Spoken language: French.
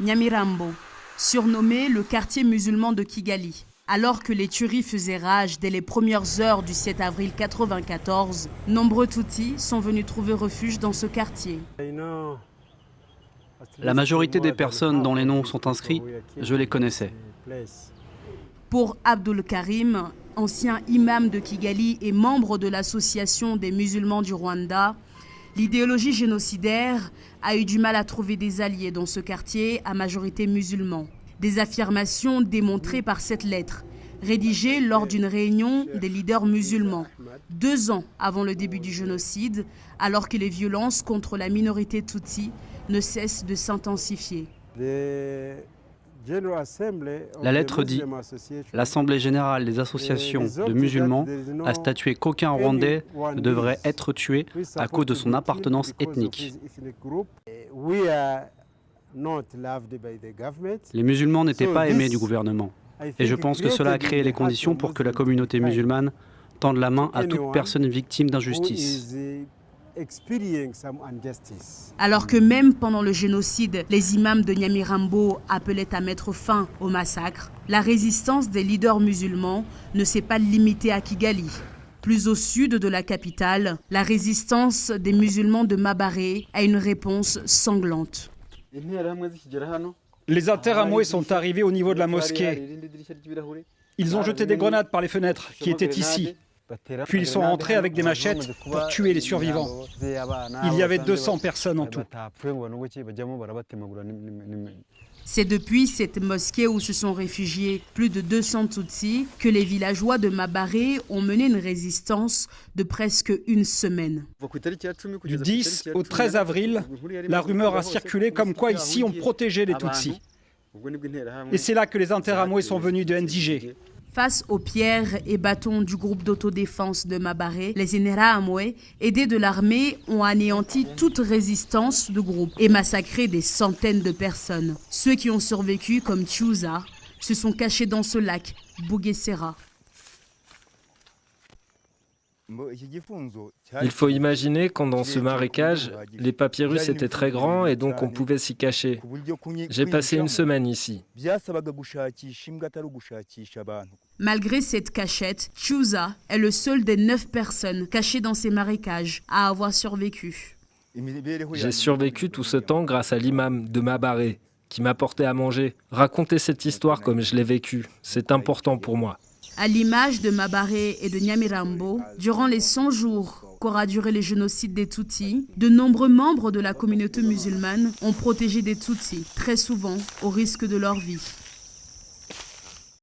Nyamirambo, surnommé le quartier musulman de Kigali. Alors que les tueries faisaient rage dès les premières heures du 7 avril 1994, nombreux Tutsis sont venus trouver refuge dans ce quartier. La majorité des personnes dont les noms sont inscrits, je les connaissais. Pour Abdul Karim, ancien imam de Kigali et membre de l'association des musulmans du Rwanda, l'idéologie génocidaire a eu du mal à trouver des alliés dans ce quartier à majorité musulman. Des affirmations démontrées par cette lettre, rédigée lors d'une réunion des leaders musulmans, 2 ans avant le début du génocide, alors que les violences contre la minorité Tutsi ne cessent de s'intensifier. La lettre dit « L'Assemblée générale des associations de musulmans a statué qu'aucun Rwandais ne devrait être tué à cause de son appartenance ethnique. Les musulmans n'étaient pas aimés du gouvernement. Et je pense que cela a créé les conditions pour que la communauté musulmane tende la main à toute personne victime d'injustice. » Alors que même pendant le génocide, les imams de Nyamirambo appelaient à mettre fin au massacre, la résistance des leaders musulmans ne s'est pas limitée à Kigali. Plus au sud de la capitale, la résistance des musulmans de Mabaré a une réponse sanglante. Les Interamwe sont arrivés au niveau de la mosquée. Ils ont jeté des grenades par les fenêtres qui étaient ici. Puis ils sont rentrés avec des machettes pour tuer les survivants. Il y avait 200 personnes en tout. C'est depuis cette mosquée où se sont réfugiés plus de 200 Tutsis que les villageois de Mabaré ont mené une résistance de presque une semaine. Du 10 au 13 avril, la rumeur a circulé comme quoi ici on protégeait les Tutsis. Et c'est là que les Interamwe sont venus de Ndig. Face aux pierres et bâtons du groupe d'autodéfense de Mabaré, les Interahamwe, aidés de l'armée, ont anéanti toute résistance de groupe et massacré des centaines de personnes. Ceux qui ont survécu, comme Chiuza, se sont cachés dans ce lac, Bugesera. Il faut imaginer quand dans ce marécage, les papyrus étaient très grands et donc on pouvait s'y cacher. J'ai passé une semaine ici. Malgré cette cachette, Chiuza est le seul des 9 personnes cachées dans ces marécages à avoir survécu. J'ai survécu tout ce temps grâce à l'imam de Mabaré qui m'apportait à manger. Raconter cette histoire comme je l'ai vécue, c'est important pour moi. À l'image de Mabaré et de Nyamirambo, durant les 100 jours qu'aura duré le génocide des Tutsis, de nombreux membres de la communauté musulmane ont protégé des Tutsis, très souvent au risque de leur vie.